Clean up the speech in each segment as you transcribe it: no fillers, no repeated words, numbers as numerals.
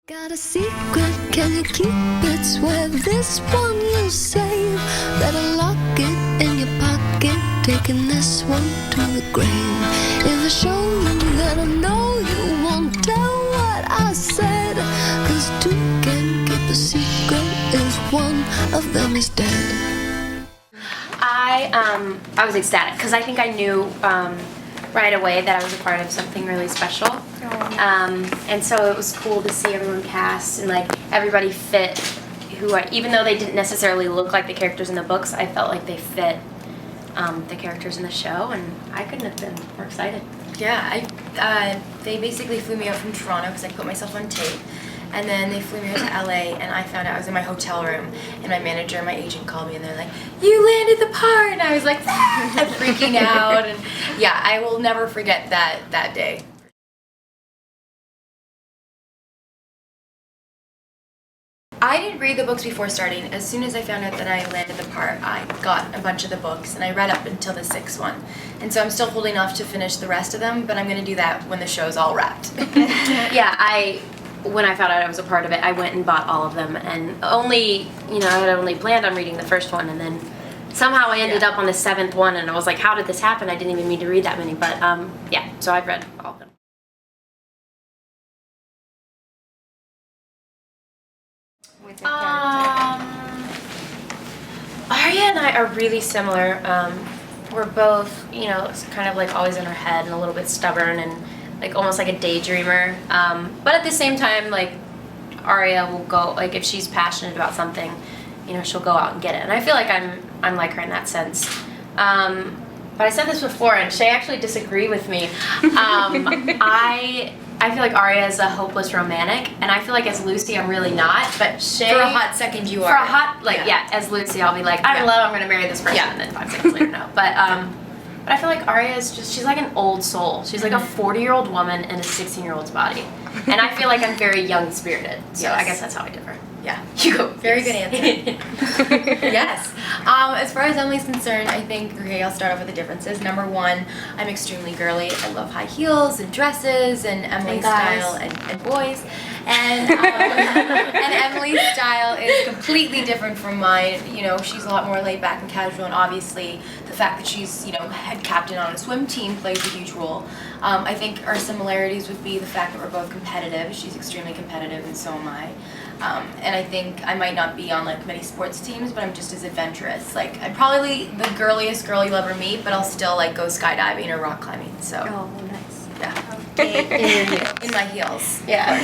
Got a secret, can you keep it? Swear this one you'll save. Better lock it in your pocket, taking this one to the grave. If I show you, then I know you won't tell what I said. 'Cause two can keep a secret if one of them is dead. I was ecstatic because I think I knew right away that I was a part of something really special. And so it was cool to see everyone cast and like everybody fit even though they didn't necessarily look like the characters in the books, I felt like they fit the characters in the show, and I couldn't have been more excited. Yeah, they basically flew me out from Toronto because I put myself on tape. And then they flew me out to LA, and I found out I was in my hotel room, and my manager and my agent called me, and they're like, "You landed the part!" And I was like, I'm freaking out. And yeah, I will never forget that day. I didn't read the books before starting. As soon as I found out that I landed the part, I got a bunch of the books, and I read up until the 6th one. And so I'm still holding off to finish the rest of them, but I'm going to do that when the show's all wrapped. Yeah, when I found out I was a part of it, I went and bought all of them, and I had only planned on reading the first one, and then somehow I ended up on the 7th one, and I was like, how did this happen? I didn't even mean to read that many, but yeah, so I've read all of them. Arya and I are really similar. We're both, kind of like always in our head and a little bit stubborn and like almost like a daydreamer. But at the same time, like Arya will go, like if she's passionate about something, she'll go out and get it. And I feel like I'm like her in that sense. But I said this before, and Shay actually disagreed with me. I feel like Arya is a hopeless romantic, and I feel like as Lucy I'm really not. But Shay, for a hot second, you are. For a hot, as Lucy I'll be like, I'm in love, I'm gonna marry this person, and then 5 seconds later, no. But I feel like Arya is she's like an old soul. She's like a 40-year-old woman in a 16-year-old's body. And I feel like I'm very young-spirited, so I guess that's how I differ. Yeah. You go. Very good answer. Yes. As far as Emily's concerned, I think, I'll start off with the differences. Number one, I'm extremely girly. I love high heels and dresses and Emily's style and boys. And Emily's style is completely different from mine. She's a lot more laid back and casual, and obviously the fact that she's, head captain on a swim team plays a huge role. I think our similarities would be the fact that we're both competitive. She's extremely competitive, and so am I. And I think I might not be on like many sports teams, but I'm just as adventurous. Like I'm probably the girliest girl you'll ever meet, but I'll still like go skydiving or rock climbing. So Nice. Yeah. In my heels. Yeah.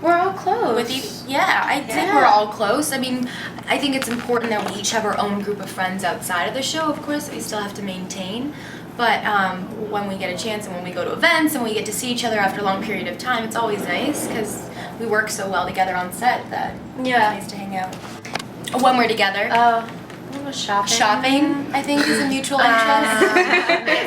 We're all close. I think we're all close. I mean, I think it's important that we each have our own group of friends outside of the show, of course, that we still have to maintain. But when we get a chance and when we go to events and we get to see each other after a long period of time, it's always nice because we work so well together on set that it's nice to hang out. When we're together. Shopping. Shopping, I think, is a mutual interest.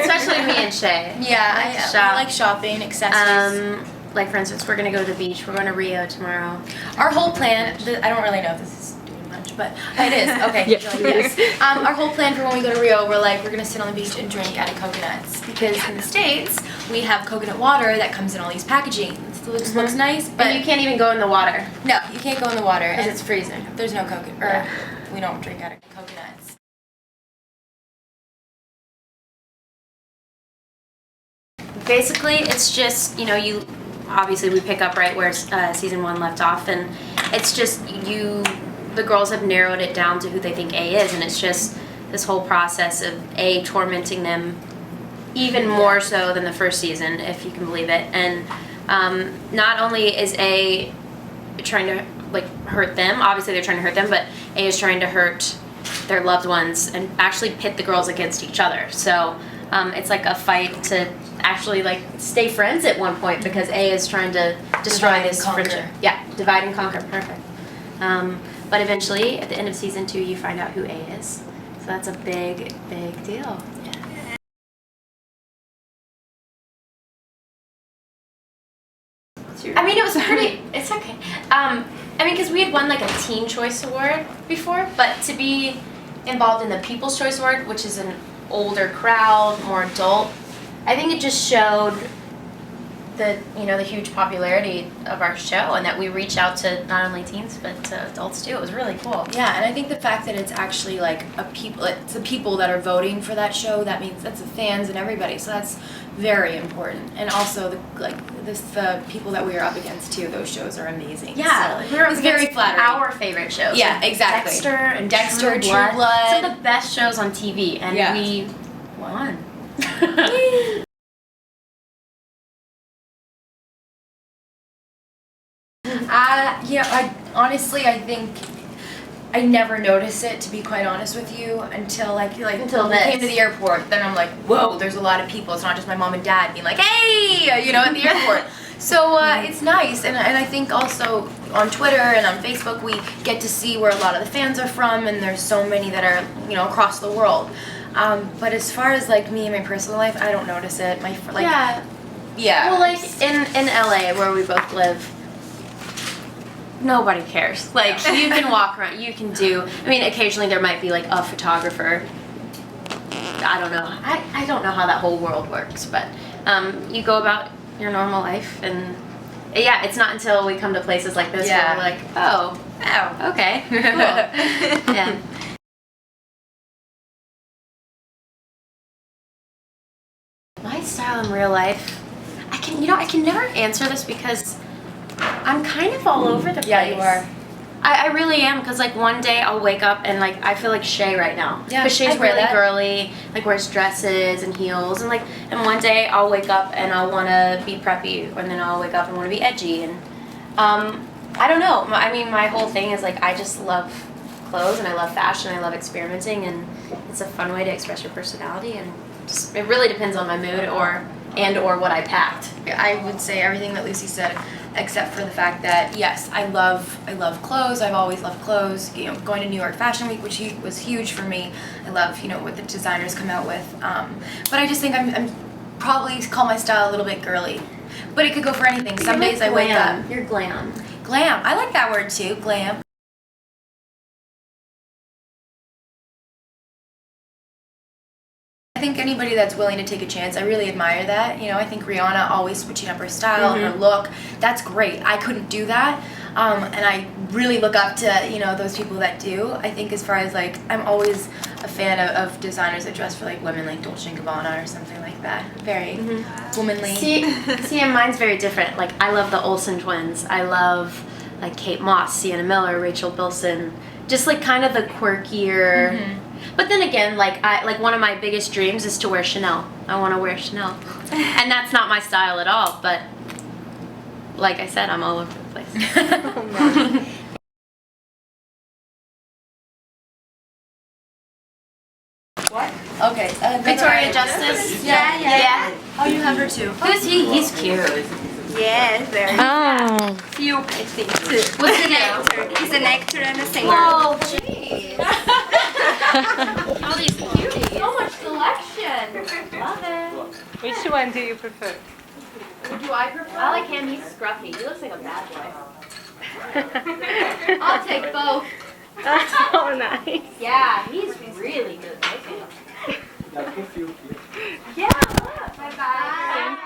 Especially me and Shay. Yeah, I like shopping, accessories. Like for instance, we're gonna go to the beach. We're going to Rio tomorrow. Our whole plan, I don't really know if this is doing much, but it is. Okay. Yes. Our whole plan for when we go to Rio, we're gonna sit on the beach and drink out of coconuts because in the States we have coconut water that comes in all these packaging. It looks nice, but you can't even go in the water. No, you can't go in the water and it's freezing. There's no coconut. We don't drink out of coconuts. Basically, it's just obviously we pick up right where season 1 left off, and it's just the girls have narrowed it down to who they think A is, and it's just this whole process of A tormenting them even more so than the first season, if you can believe it. And not only is A trying to hurt them, obviously they're trying to hurt them, but A is trying to hurt their loved ones and actually pit the girls against each other. So it's like a fight to actually stay friends at one point because A is trying to destroy this friendship. Yeah, divide and conquer. Perfect. But eventually, at the end of season 2, you find out who A is. So that's a big, big deal. Yeah. I mean, it was pretty. It's okay. Because we had won a Teen Choice Award before, but to be involved in the People's Choice Award, which is older crowd, more adult. I think it just showed the huge popularity of our show, and that we reach out to not only teens but to adults too. It was really cool. Yeah, and I think the fact that it's actually like it's the people that are voting for that show, that means that's the fans and everybody. So that's very important. And also the people that we are up against too. Those shows are amazing. Yeah, so it was very flattering. Our favorite shows. Yeah, like exactly. Dexter, True Blood. Some of the best shows on TV, and we won. I think I never noticed it, to be quite honest with you, until Until we this. came to the airport. Then I'm like, whoa, there's a lot of people. It's not just my mom and dad being like, hey, at the airport. So it's nice, and I think also on Twitter and on Facebook we get to see where a lot of the fans are from, and there's so many that are across the world. But as far as like me and my personal life, I don't notice it. Yeah. Well, like in LA where we both live, nobody cares. Like you can walk around, you can do. I mean, occasionally there might be like a photographer. I don't know. I don't know how that whole world works, but you go about your normal life, and yeah, it's not until we come to places like this where we're like, oh, okay, cool. Yeah. My style in real life, I can never answer this because I'm kind of all over the place. Yeah, you are. I really am, because like one day I'll wake up and like I feel like Shay right now. Yeah, because Shay's I wear really that. girly, like wears dresses and heels, and one day I'll wake up and I'll want to be preppy, and then I'll wake up and want to be edgy, and I don't know. I mean, my whole thing is like I just love clothes, and I love fashion, I love experimenting, and it's a fun way to express your personality, and just, it really depends on my mood or what I packed. I would say everything that Lucy said, except for the fact that yes, I love clothes. I've always loved clothes. Going to New York Fashion Week, which was huge for me. I love what the designers come out with. But I just think I'm probably call my style a little bit girly, but it could go for anything. Some days I wake up. You're glam. Glam. I like that word too. Glam. I think anybody that's willing to take a chance, I really admire that. I think Rihanna always switching up her style, her look. That's great. I couldn't do that, and I really look up to those people that do. I think as far as like, I'm always a fan of designers that dress for like women, like Dolce & Gabbana or something like that. Very womanly. See, and mine's very different. Like I love the Olsen twins. I love like Kate Moss, Sienna Miller, Rachel Bilson. Just like kind of the quirkier. But then again, like one of my biggest dreams is to wear Chanel. I want to wear Chanel, and that's not my style at all. But like I said, I'm all over the place. What? Okay. Victoria Justice. Yeah. Oh, you have her too. Who's he? He's cute. Yes, very few, I think. What's the name? He's an actor and a singer. Oh, jeez. All these cuties. So much selection. Love it. Which one do you prefer? Do I prefer? I like him. He's scruffy. He looks like a bad boy. I'll take both. That's so nice. Yeah, he's really good looking. Yeah. Bye bye.